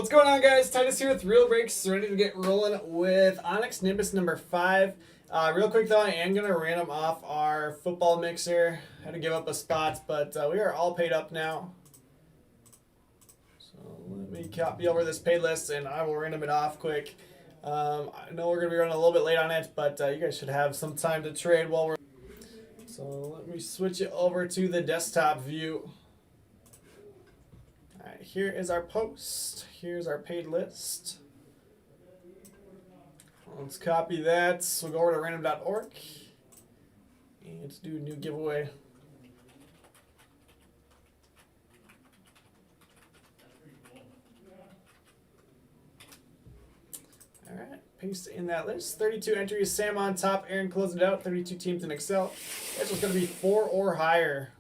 What's going on, guys? Titus here with Real Breaks, ready to get rolling with Onyx Nimbus number 5. Real quick though, I am going to random off our football mixer. Had to give up a spot, but we are all paid up now. So let me copy over this paid list and I will random it off quick. I know we're going to be running a little bit late on it, but you guys should have some time to trade while we're... So let me switch it over to the desktop view. Alright, here is our post. Here's our paid list. Let's copy that. So we'll go over to random.org and let's do a new giveaway. Alright, paste in that list. 32 entries, Sam on top, Aaron closing it out. 32 teams in Excel. This was going to be 4 or higher.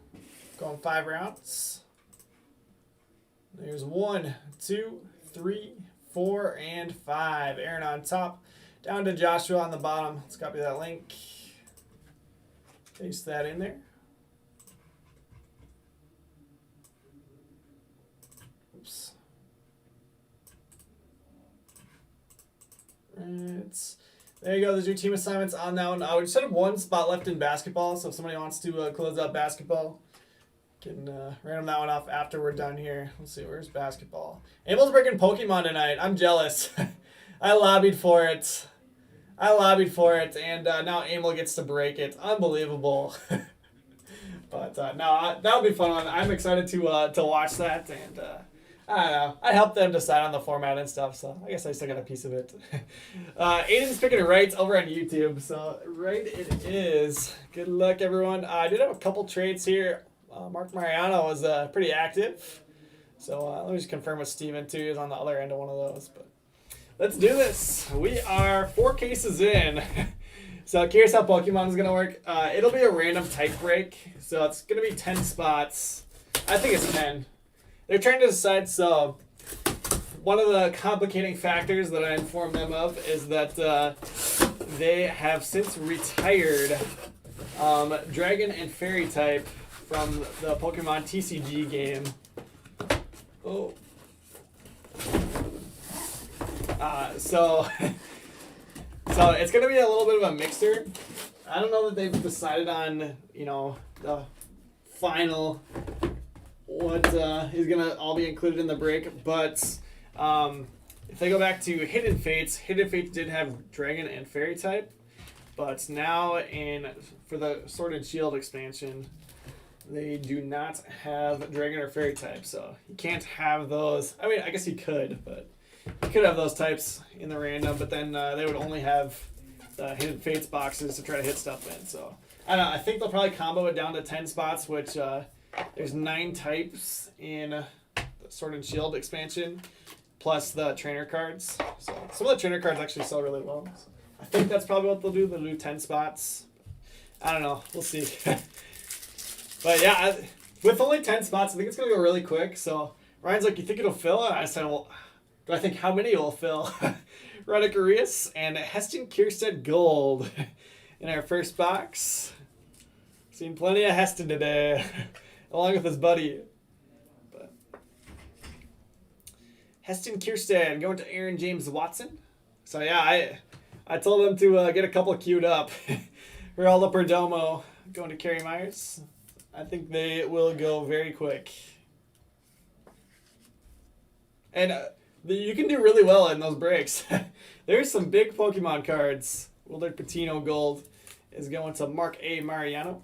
Going 5 rounds. There's 1, 2, 3, 4, and 5. Aaron on top. Down to Joshua on the bottom. Let's copy that link. Paste that in there. Oops. Right. There you go. There's your team assignments on that one. We just have 1 spot left in basketball, so if somebody wants to close out basketball, can random that one off after we're done here. Let's see, where's basketball? Abel's breaking Pokemon tonight. I'm jealous. I lobbied for it. And now Emil gets to break it. Unbelievable. But no, that'll be fun. I'm excited to watch that, and I don't know. I helped them decide on the format and stuff, so I guess I still got a piece of it. Aiden's picking it right over on YouTube, so right it is. Good luck, everyone. I did have a couple trades here. Mark Mariano was pretty active. So let me just confirm with Steven too. He's on the other end of one of those. But let's do this. We are 4 cases in. So curious how Pokemon is going to work. It'll be a random type break. So it's going to be 10 spots. I think it's 10. They're trying to decide. So one of the complicating factors that I informed them of is that they have since retired Dragon and Fairy type from the Pokemon TCG game. Oh. So it's going to be a little bit of a mixer. I don't know that they've decided on, the final what is going to all be included in the break. But if they go back to Hidden Fates did have Dragon and Fairy type. But now for the Sword and Shield expansion, they do not have Dragon or Fairy type, so you can't have those. I mean, I guess you could, but you could have those types in the random, but then they would only have the Hidden Fates boxes to try to hit stuff in. So I don't know. I think they'll probably combo it down to 10 spots, which there's 9 types in the Sword and Shield expansion, plus the trainer cards. So some of the trainer cards actually sell really well. So I think that's probably what they'll do. They'll do 10 spots. I don't know. We'll see. But yeah, with only 10 spots, I think it's going to go really quick. So Ryan's like, you think it'll fill? And I said, well, do I think how many will fill? Radicarius and Heston Kierstead Gold in our first box. Seen plenty of Heston today, along with his buddy. But Heston Kierstead going to Aaron James Watson. So yeah, I told him to get a couple queued up. Geraldo Perdomo going to Kerry Myers. I think they will go very quick. And you can do really well in those breaks. There's some big Pokemon cards. Willard Patino Gold is going to Mark A. Mariano.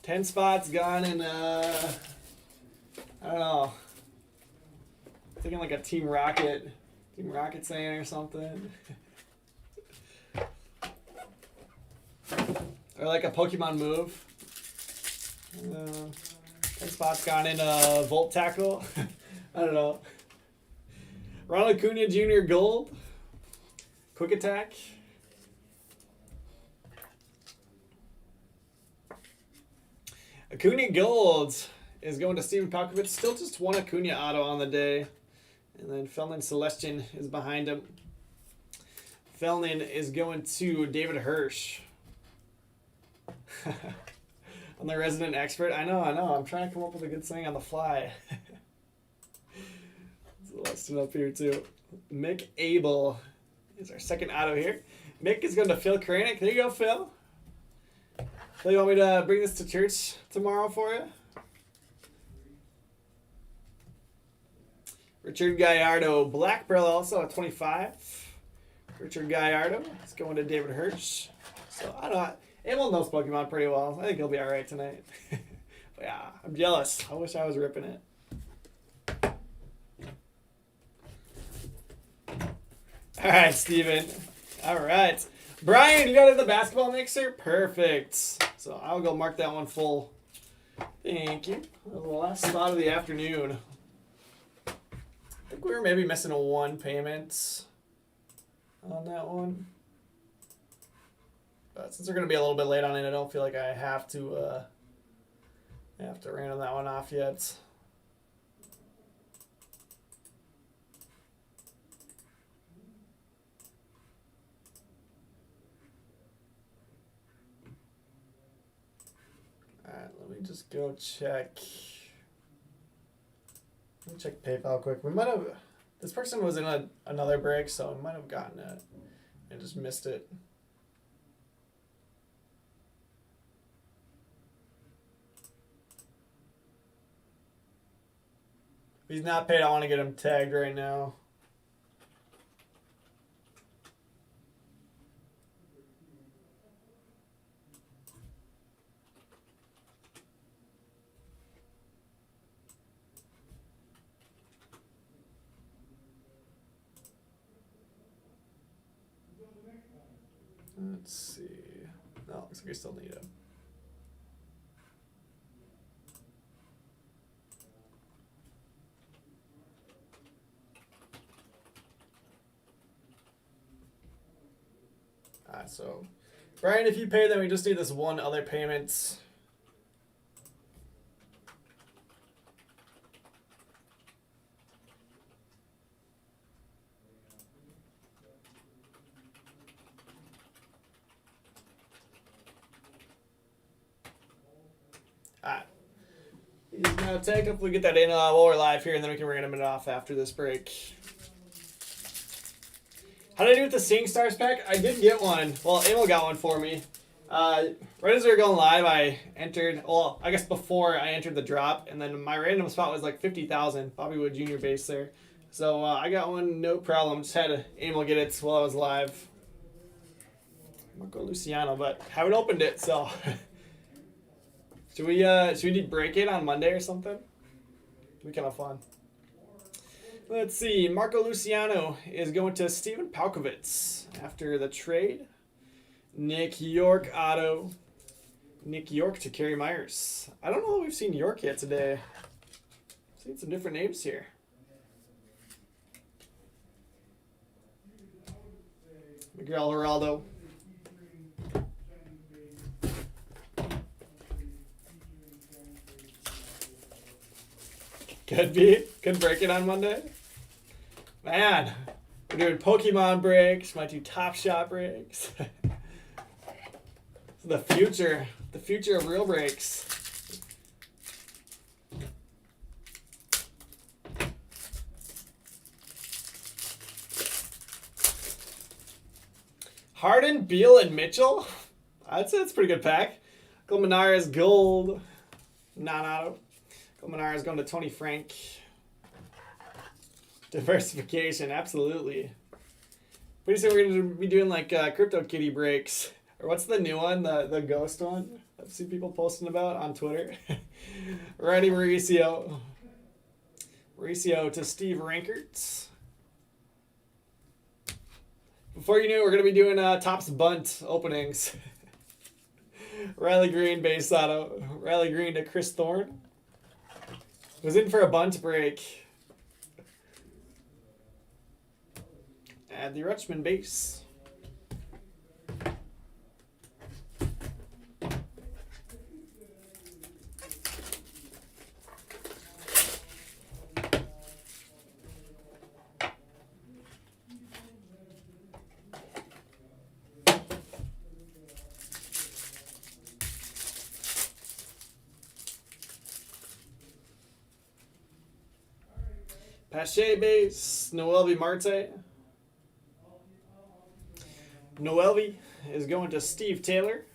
Ten spots gone in, I don't know. Thinking like a Team Rocket saying or something. Or like a Pokemon move. 10 spots gone in Volt Tackle. I don't know. Ronald Acuna Jr. Gold. Quick Attack. Acuna Gold is going to Steven Palkovich. Still just 1 Acuna auto on the day. And then Feldman Celestian is behind him. Felnin is going to David Hirsch. I'm the resident expert. I know. I'm trying to come up with a good saying on the fly. Listed up here too. Mick Abel is our second auto here. Mick is going to Phil Kranick. There you go, Phil. So you want me to bring this to church tomorrow for you? Richard Gallardo, Black Pearl also at 25. Richard Gallardo is going to David Hirsch. So I don't know. Abel knows Pokemon pretty well. I think he'll be all right tonight. But yeah, I'm jealous. I wish I was ripping it. All right, Steven. All right. Brian, you got it in the basketball mixer? Perfect. So I'll go mark that one full. Thank you. That was the last spot of the afternoon. I think we were maybe missing a one payment on that one. But since we're going to be a little bit late on it, I don't feel like I have to random that one off yet. Alright, let me just go check. Let me check PayPal quick. We might have... This person was in another break, so I might have gotten it and just missed it. If he's not paid, I want to get him tagged right now. Let's see. No, looks like I still need him. Alright, so Brian, if you pay, then we just need this one other payment. Alright. He's gonna take. Hopefully we get that in while we're live here, and then we can random it off after this break. How did I do with the Seeing Stars pack? I did get one. Well, Emil got one for me. Right as we were going live, I entered, well, I guess before I entered the drop, and then my random spot was like 50,000, Bobby Wood Jr. base there. So I got one, no problem. Just had Emil get it while I was live. Marco Luciano, but haven't opened it, so... Should we break it on Monday or something? It'd be kind of fun. Let's see. Marco Luciano is going to Steven Palkovitz after the trade. Nick York auto. Nick York to Kerry Myers. I don't know that we've seen York yet today. I've seen some different names here. Miguel Geraldo. Could be. Could break it on Monday. Man, we're doing Pokemon breaks. Might do Top Shot breaks. The future of real breaks. Harden, Beal, and Mitchell. I'd say it's a pretty good pack. Colmenares gold. Non-auto. Colmenares going to Tony Frank. Diversification, absolutely. Pretty soon we're going to be doing like Crypto Kitty breaks. Or what's the new one? The ghost one? I've seen people posting about on Twitter. Randy Mauricio. Mauricio to Steve Rankerts. Before you knew it, we're going to be doing Topps Bunt openings. Riley Green base auto. Riley Green to Chris Thorne. Was in for a bunt break. Add the Rutschman base. Pache base, Noelvi Marte. Noelvi is going to Steve Taylor.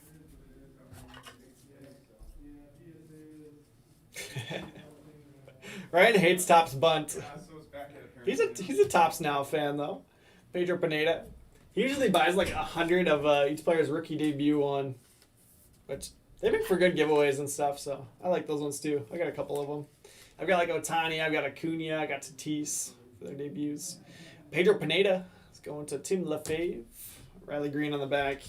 Ryan hates Topps bunt. He's a Topps Now fan though. Pedro Pineda. He usually buys like 100 of each player's rookie debut one, which they make for good giveaways and stuff. So I like those ones too. I got a couple of them. I've got like Otani, I've got Acuna, I got Tatis for their debuts. Pedro Pineda is going to Tim Lefebvre. Riley Green on the back.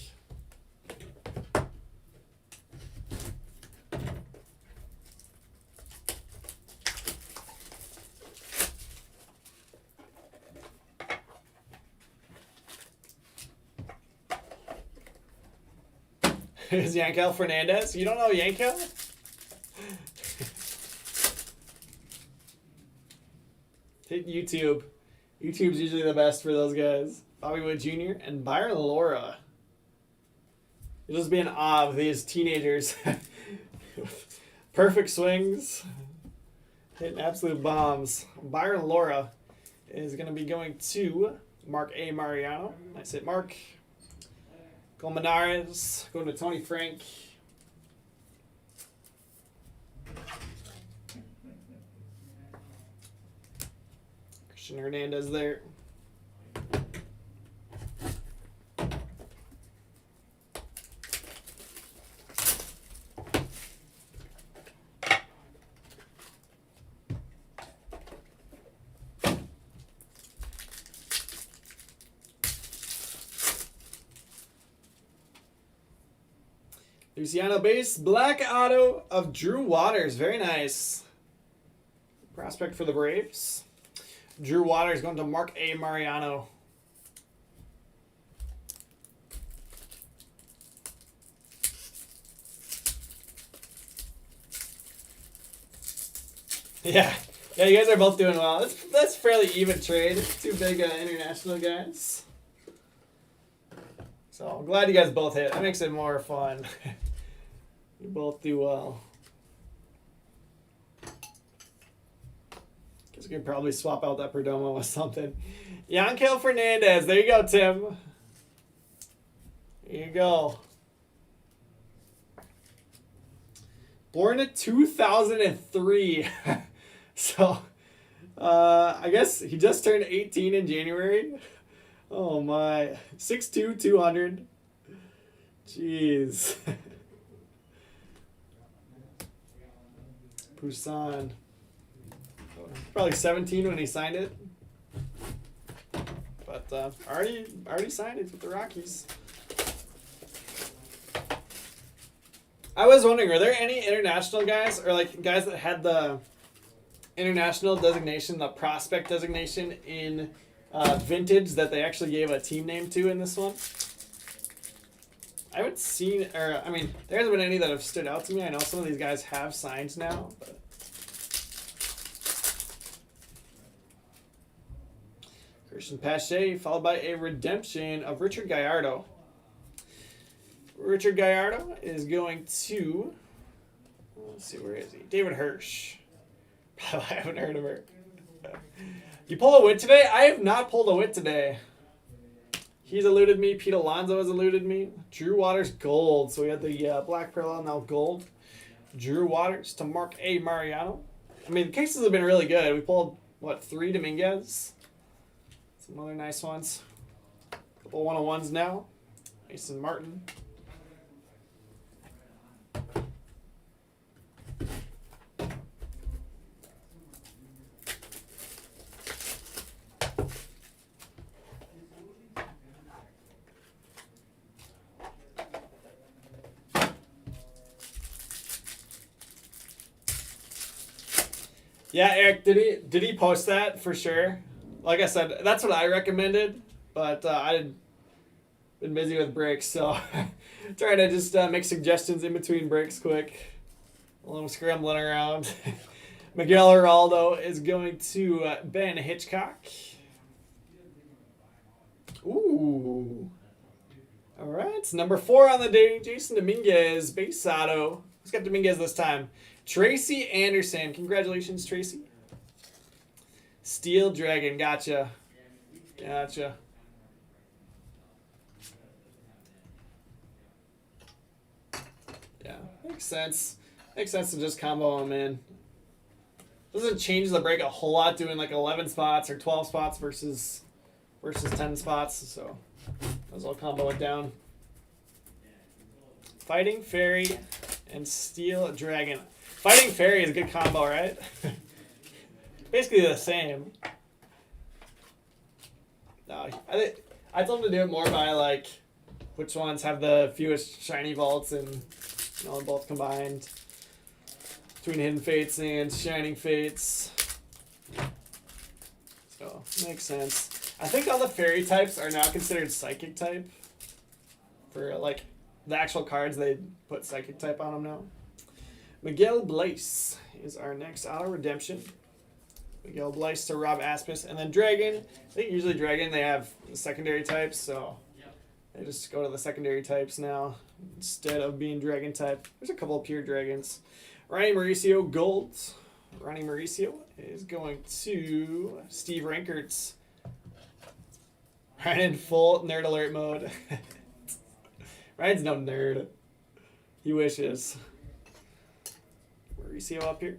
Is Yankel Fernandez? You don't know Yankel? Hit YouTube. YouTube's usually the best for those guys. Bobby Wood Jr. and Byron Laura. You'll just be in awe of these teenagers. Perfect swings. Hitting absolute bombs. Byron Laura is going to be going to Mark A. Mariano. Nice hit, Mark. Colmenares going to Tony Frank. Christian Hernandez there. Luciano base, black auto of Drew Waters. Very nice. Prospect for the Braves. Drew Waters going to Mark A. Mariano. Yeah, you guys are both doing well. That's fairly even trade. Two big international guys. So I'm glad you guys both hit. That makes it more fun. You both do well. Guess we could probably swap out that Perdomo with something. Yankel Fernandez. There you go, Tim. There you go. Born in 2003. So, I guess he just turned 18 in January. Oh my. 6'2", 200. Jeez. Poussin. Probably 17 when he signed it. But already signed it with the Rockies. I was wondering, are there any international guys or like guys that had the international designation, the prospect designation in vintage that they actually gave a team name to in this one? I haven't seen, or I mean, there hasn't been any that have stood out to me. I know some of these guys have signs now, but Christian Pache, followed by a redemption of Richard Gallardo. Richard Gallardo is going to, let's see, where is he? David Hirsch. I haven't heard of her. You pull a wit today? I have not pulled a wit today. He's eluded me. Pete Alonso has eluded me. Drew Waters, gold. So we had the black parallel, now gold. Drew Waters to Mark A. Mariano. I mean, the cases have been really good. We pulled, what, 3 Dominguez? Some other nice ones. A couple 101s now. Mason Martin. Yeah, Eric, did he post that for sure? Like I said, that's what I recommended, but I've been busy with breaks, so trying to just make suggestions in between breaks quick. A little scrambling around. Miguel Geraldo is going to Ben Hitchcock. Ooh. All right, it's number 4 on the day. Jason Dominguez, base auto. Who's got Dominguez this time? Tracy Anderson. Congratulations, Tracy. Steel Dragon. Gotcha. Gotcha. Yeah, makes sense. Makes sense to just combo them in. Doesn't change the break a whole lot doing like 11 spots or 12 spots versus 10 spots. So might as well combo it down. Fighting Fairy and Steel Dragon. Fighting Fairy is a good combo, right? Basically the same. No, I told him to do it more by like which ones have the fewest shiny vaults and both combined between Hidden Fates and Shining Fates. So makes sense. I think all the fairy types are now considered psychic type. For like the actual cards, they put psychic type on them now. Miguel Blaise is our next auto redemption. Miguel Blaise to Rob Asmus. And then Dragon. I think usually Dragon, they have secondary types, so they just go to the secondary types now instead of being Dragon type. There's a couple of pure Dragons. Ronnie Mauricio Gold. Ronnie Mauricio is going to Steve Rankerts. Right in full nerd alert mode. Ryan's no nerd. He wishes. Mauricio up here.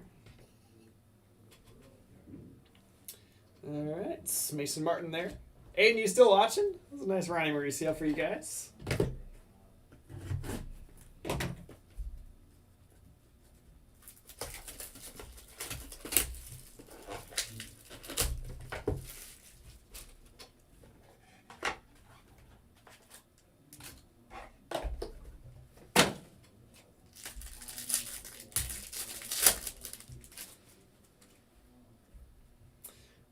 Alright, Mason Martin there. Aiden, you still watching? That was a nice Ronnie Mauricio for you guys.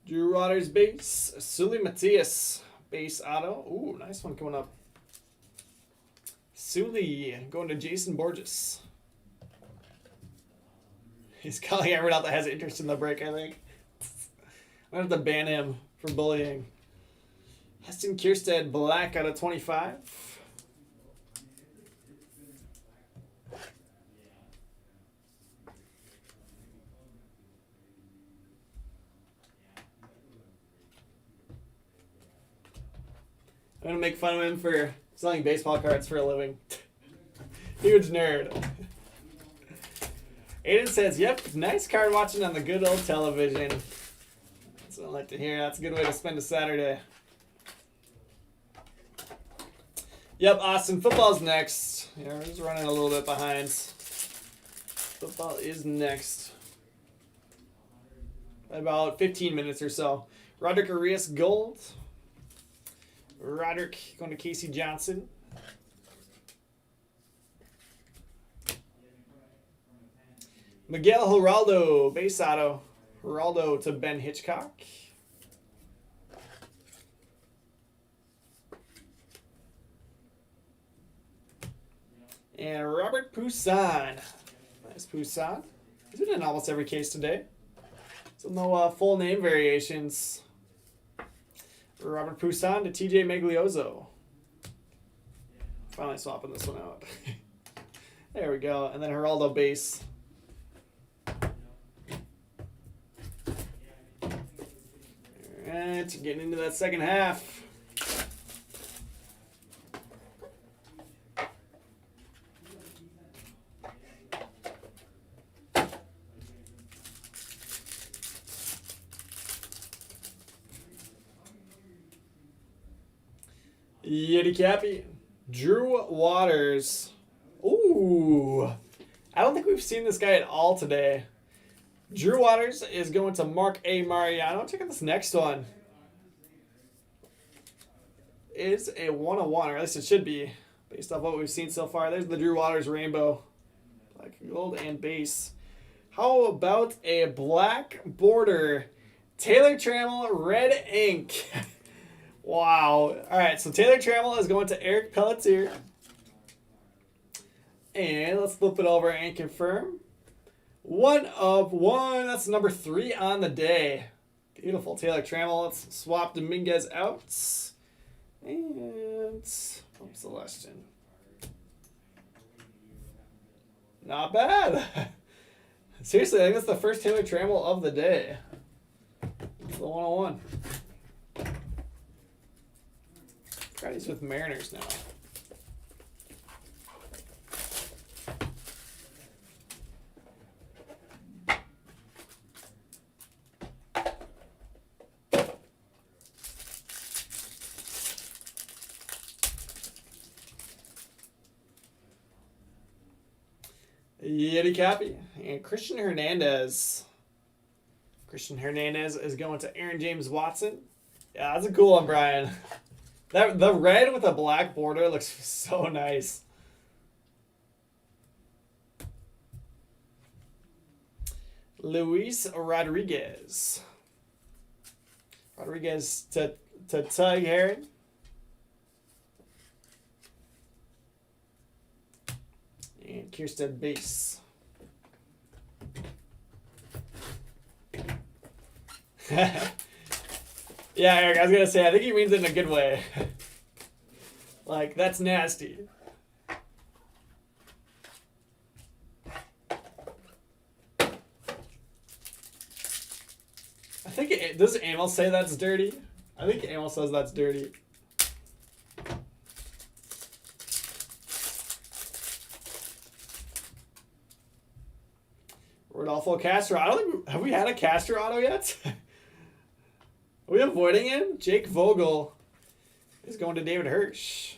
Drew Waters base. Sully Matthias base auto. Ooh, nice one coming up. Sully going to Jason Borges. He's calling everyone out that has interest in the break, I think. I'm going to have to ban him for bullying. Heston Kierstead black out of 25. I'm going to make fun of him for selling baseball cards for a living. Huge nerd. Aiden says, yep, nice card watching on the good old television. That's what I like to hear. That's a good way to spend a Saturday. Yep, Austin, football's next. Yeah, we're just running a little bit behind. Football is next. About 15 minutes or so. Roderick Arias Gold. Roderick going to Casey Johnson. Miguel Geraldo, base auto. Geraldo to Ben Hitchcock. And Robert Poussin. Nice Poussin. He's been in almost every case today. So no full name variations. Robert Poussin to TJ Magliozzo. Finally swapping this one out. There we go. And then Geraldo base. Alright, getting into that second half. Yeti Cappy. Drew Waters. Ooh. I don't think we've seen this guy at all today. Drew Waters is going to Mark A. Mariano. Check out this next one. It's a 101, or at least it should be, based off what we've seen so far. There's the Drew Waters rainbow. Black, gold, and base. How about a black border Taylor Trammell red ink? Wow. All right, so Taylor Trammell is going to Eric Pelletier. And let's flip it over and confirm. 1 of 1. That's number 3 on the day. Beautiful Taylor Trammell. Let's swap Dominguez out. And Celestin. Not bad. Seriously, I think that's the first Taylor Trammell of the day. The 101. God, he's with Mariners now. Yeti Cappy and Christian Hernandez. Christian Hernandez is going to Aaron James Watson. Yeah, that's a cool one, Brian. The red with a black border looks so nice. Luis Rodriguez. Rodriguez to Tug Heron. And Kierstead base. Yeah, Eric, I was going to say, I think he means it in a good way. Like, that's nasty. I think, does Amel say that's dirty? I think Amel says that's dirty. Rodolfo Castro. I don't think, have we had a Castro auto yet? Are we avoiding him? Jake Vogel is going to David Hirsch.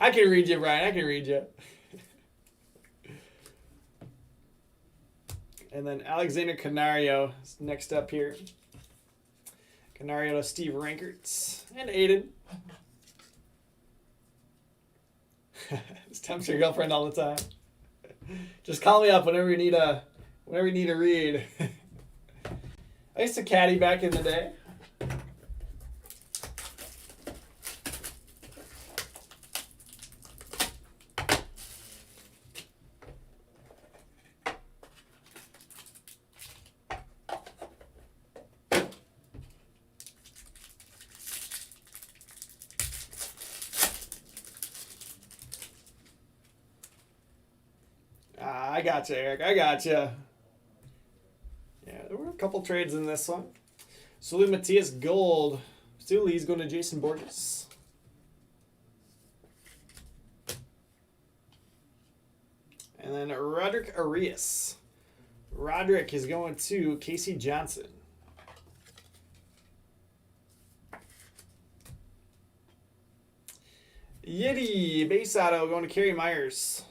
I can read you, Brian. I can read you. And then Alexander Canario is next up here. Canario to Steve Rankerts and Aiden. Just tempts your girlfriend all the time. Just call me up whenever you need a read. I used to caddy back in the day. I got you, Eric. I got you. Yeah, there were a couple trades in this one. Sully Matias Gold. Sully's going to Jason Borges. And then Roderick Arias. Roderick is going to Casey Johnson. Yeti base auto going to Kerry Myers.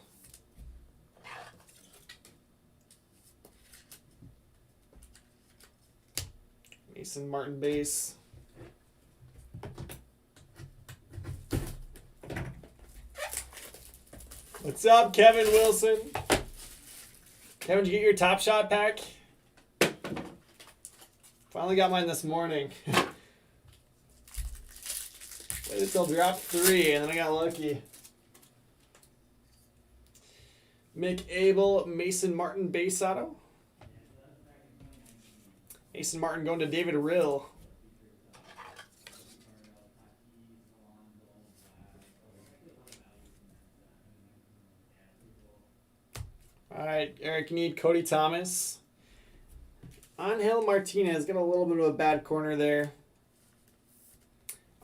Mason Martin base. What's up, Kevin Wilson? Kevin, did you get your Top Shot pack? Finally got mine this morning. Waited until drop 3 and then I got lucky. Mick Abel, Mason Martin base auto. Mason Martin going to David Rill. All right, Eric, you need Cody Thomas. Angel Martinez got a little bit of a bad corner there.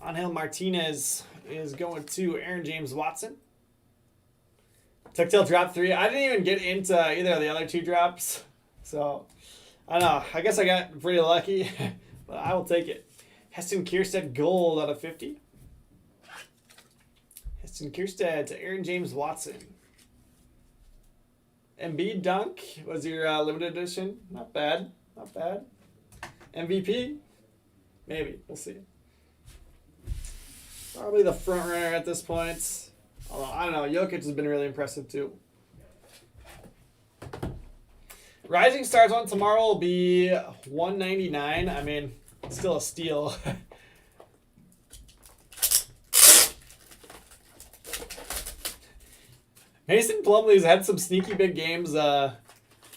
Angel Martinez is going to Aaron James Watson. Took till drop 3. I didn't even get into either of the other 2 drops. So, I don't know. I guess I got pretty lucky, but I will take it. Heston Kierstead Gold out of 50. Heston Kierstead to Aaron James Watson. Embiid Dunk was your limited edition. Not bad. Not bad. MVP? Maybe. We'll see. Probably the front runner at this point. Although, I don't know. Jokic has been really impressive too. Rising Stars on tomorrow will be $199. I mean, it's still a steal. Mason Plumlee's had some sneaky big games over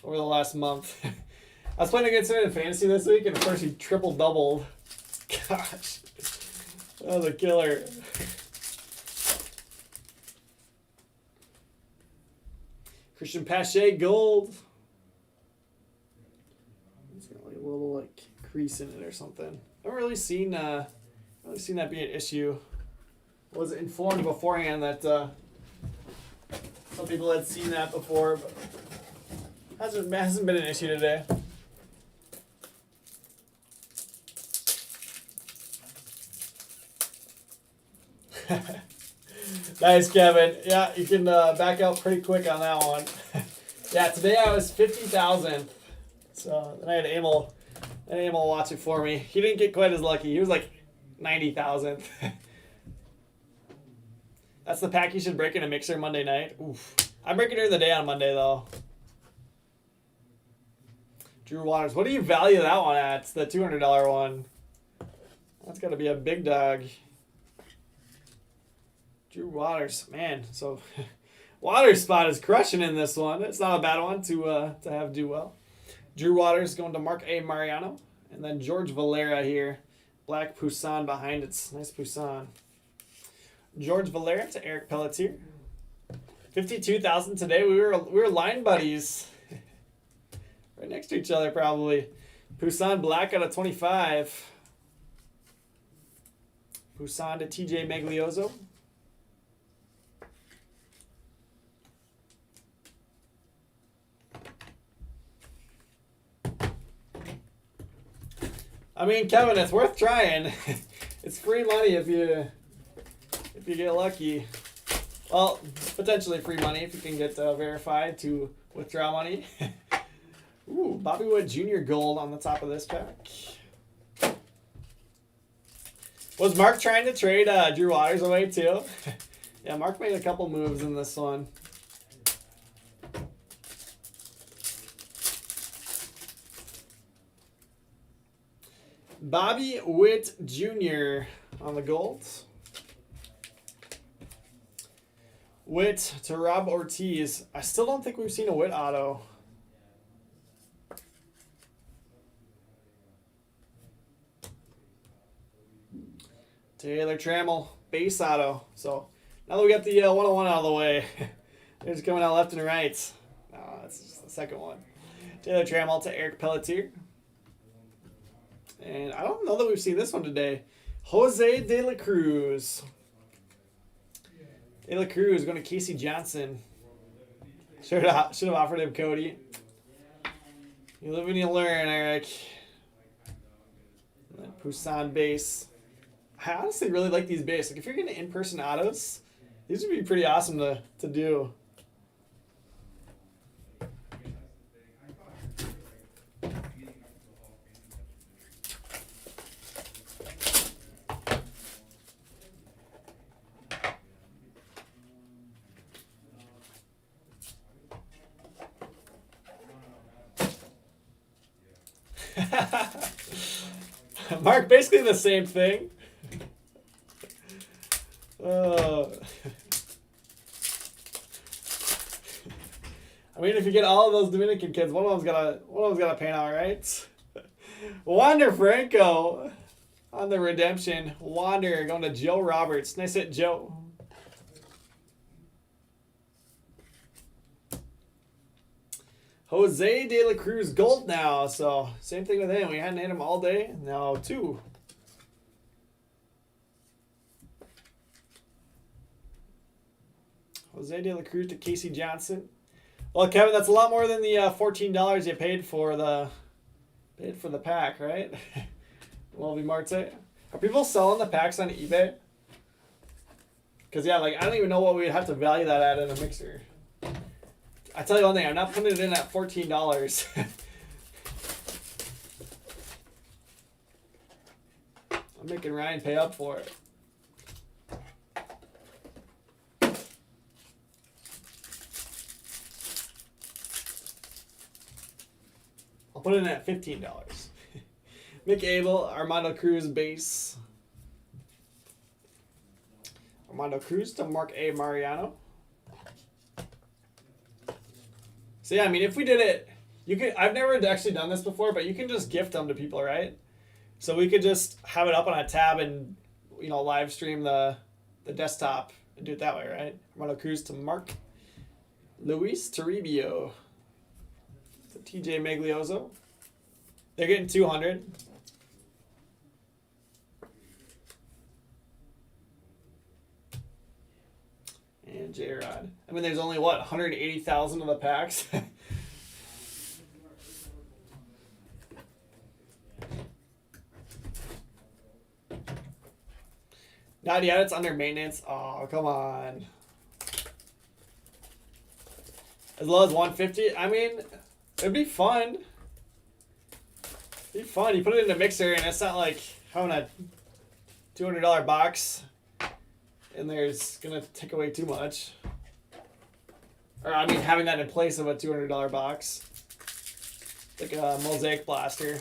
the last month. I was playing against him in fantasy this week, and of course he triple-doubled. Gosh. That was a killer. Christian Pache Gold. crease in it or something. I haven't really seen that be an issue. Was informed beforehand that some people had seen that before, but hasn't been an issue today. Nice, Kevin. Yeah, you can back out pretty quick on that one. Yeah, today I was 50,000. So then I had Emil watch it for me. He didn't get quite as lucky. He was like 90,000. That's the pack you should break in a mixer Monday night. Oof. I'm breaking during the day on Monday though. Drew Waters. What do you value that one at? It's the $200 one. That's got to be a big dog. Drew Waters. Man, so Waters spot is crushing in this one. It's not a bad one to have do well. Drew Waters going to Mark A. Mariano. And then George Valera here. Black Poussin behind it. Nice Poussin. George Valera to Eric Pelletier. 52,000 today. We were line buddies. Right next to each other probably. Poussin Black out of 25. Poussin to TJ Maglioso. I mean, Kevin, it's worth trying. It's free money if you get lucky. Well, potentially free money if you can get verified to withdraw money. Ooh, Bobby Wood Jr. gold on the top of this pack. Was Mark trying to trade Drew Waters away too? Yeah, Mark made a couple moves in this one. Bobby Witt Jr. on the golds. Witt to Rob Ortiz. I still don't think we've seen a Witt auto. Taylor Trammell, base auto. So now that we got the 101 out of the way, they're just coming out left and right. That's just the second one. Taylor Trammell to Eric Pelletier. And I don't know that we've seen this one today. Jose De La Cruz. De La Cruz going to Casey Johnson. Should have offered him Cody. You live and you learn, Eric. And then Poussin base. I honestly really like these base. Like if you're getting in-person autos, these would be pretty awesome to do. Mark, basically the same thing. I mean, if you get all of those Dominican kids, one of them's gotta pan out, right? Wander Franco on the redemption. Wander going to Joe Roberts. Nice hit, Joe. Jose De La Cruz gold now. So same thing with him. We hadn't hit him all day. Now 2. Jose De La Cruz to Casey Johnson. Well, Kevin, that's a lot more than the $14 you paid for the pack, right? Well, Marte. Are people selling the packs on eBay? Because yeah, like I don't even know what we'd have to value that at in a mixer. I tell you one thing, I'm not putting it in at $14. I'm making Ryan pay up for it. I'll put it in at $15. Mick Abel, Armando Cruz base. Armando Cruz to Mark A. Mariano. So yeah, I mean, if we did it, you could. I've never actually done this before, but you can just gift them to people, right? So we could just have it up on a tab and live stream the desktop and do it that way, right? Armando Cruz to Mark. Luis Toribio to TJ Maglioso. They're getting 200. J-Rod. I mean, there's only, what, 180,000 of the packs? Not yet, it's under maintenance. Oh, come on. As low as 150? I mean, it'd be fun. It'd be fun. You put it in a mixer, and it's not like having a $200 box in there is going to take away too much. Or, I mean, having that in place of a $200 box. Like a Mosaic Blaster.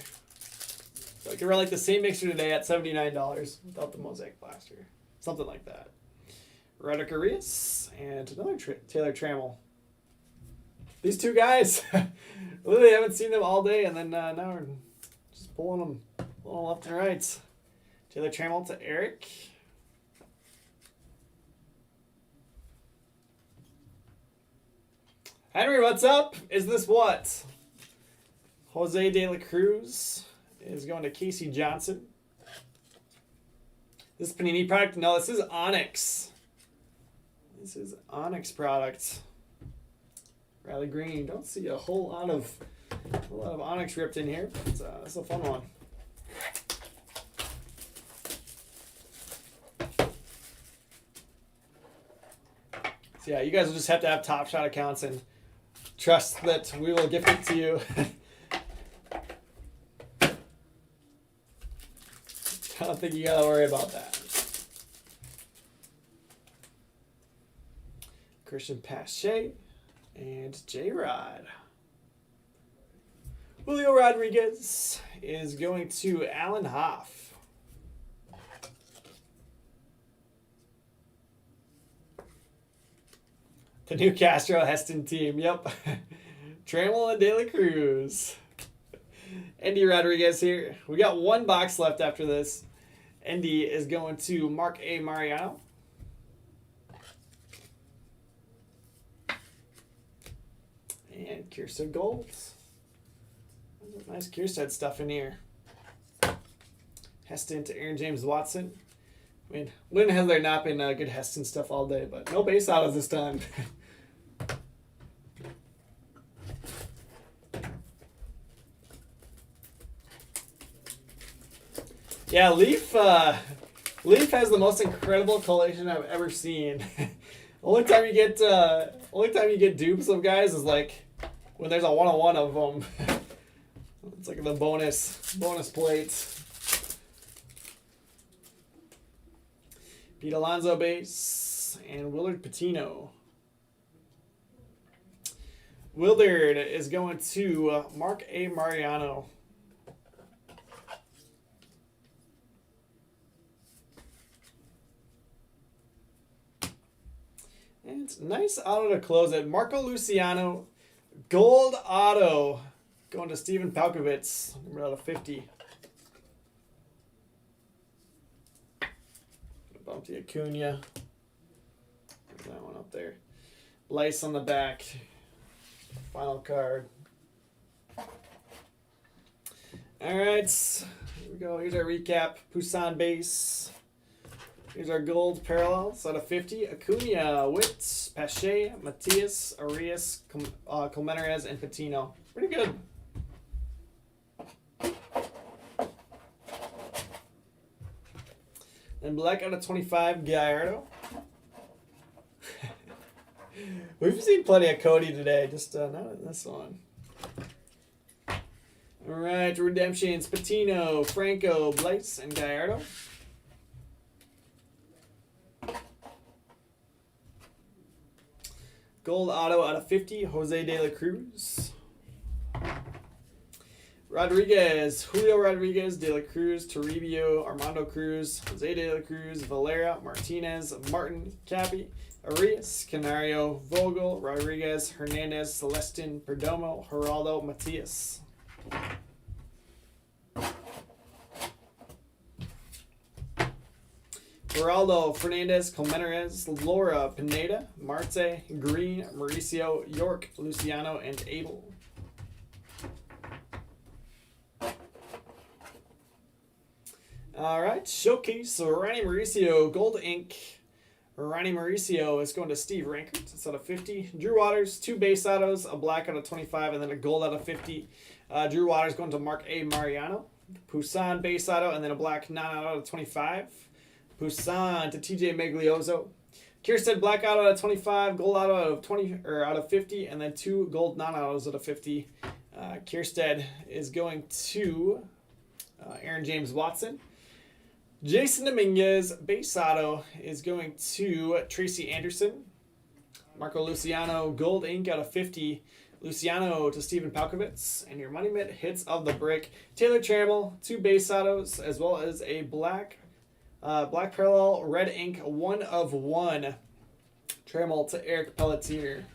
So I could run like the same mixer today at $79 without the Mosaic Blaster. Something like that. Roderick Arias and another Taylor Trammell. These two guys, literally haven't seen them all day, and then now we're just pulling them left and right. Taylor Trammell to Eric. Henry, what's up? Is this what? Jose De La Cruz is going to Casey Johnson. This Panini product? No, this is Onyx. This is Onyx product. Riley Green. Don't see a whole lot of Onyx ripped in here. It's a fun one. So yeah, you guys will just have to have Top Shot accounts and trust that we will gift it to you. I don't think you gotta worry about that. Christian Pache and J-Rod. Julio Rodriguez is going to Alan Hoff. The new Castro Heston team. Yep. Trammell and De La Cruz. Andy Rodriguez here. We got one box left after this. Andy is going to Mark A. Mariano. And Kierstead Golds. Nice Kierstead stuff in here. Heston to Aaron James Watson. I mean, when has there not been good Heston stuff all day? But no base autos this time. Yeah, Leaf has the most incredible collation I've ever seen. only time you get dupes of guys is like when there's a 101 of them. It's like the bonus plates. Pete Alonso base and Willard Patino. Willard is going to Mark A. Mariano. And nice auto to close it. Marco Luciano, gold auto, going to Steven Palkovitz, number out of 50. Bump the Acuna. Put that one up there. Lice on the back. Final card. All right, here we go. Here's our recap. Poussin base. Here's our gold parallels out of 50. Acuna, Witt, Pache, Matias, Arias, Colmenares, and Patino. Pretty good. And black out of 25, Gallardo. We've seen plenty of Cody today, just not in this one. All right, redemptions, Patino, Franco, Blice, and Gallardo. Gold auto out of 50, Jose De La Cruz. Rodriguez, Julio Rodriguez, De La Cruz, Toribio, Armando Cruz, Jose De La Cruz, Valera, Martinez, Martin, Cappy, Arias, Canario, Vogel, Rodriguez, Hernandez, Celestin, Perdomo, Geraldo, Matias. Geraldo, Fernandez, Colmenares, Laura, Pineda, Marte, Green, Mauricio, York, Luciano, and Abel. All right, showcase, Randy Mauricio, gold ink, Ronnie Mauricio is going to Steve Rankert. It's out of 50. Drew Waters, 2 base autos, a black out of 25, and then a gold out of 50. Drew Waters going to Mark A. Mariano. Poussin base auto, and then a black non-auto out of 25. Poussin to TJ Miglioso. Kierstead black auto out of 25, gold auto out of 20 or out of 50, and then 2 gold non-autos out of 50. Kierstead is going to Aaron James Watson. Jason Dominguez base auto is going to Tracy Anderson. Marco Luciano gold ink out of 50. Luciano to Steven Palkovitz. And your money mitt hits of the brick. Taylor Trammell, 2 base autos, as well as a black parallel red ink 1 of 1. Trammell to Eric Pelletier.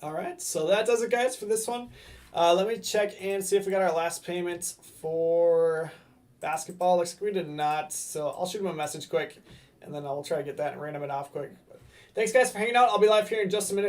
All right, so that does it, guys, for this one. Let me check and see if we got our last payment for basketball. Looks like we did not, so I'll shoot him a message quick, and then I'll try to get that and random it off quick. But thanks, guys, for hanging out. I'll be live here in just a minute.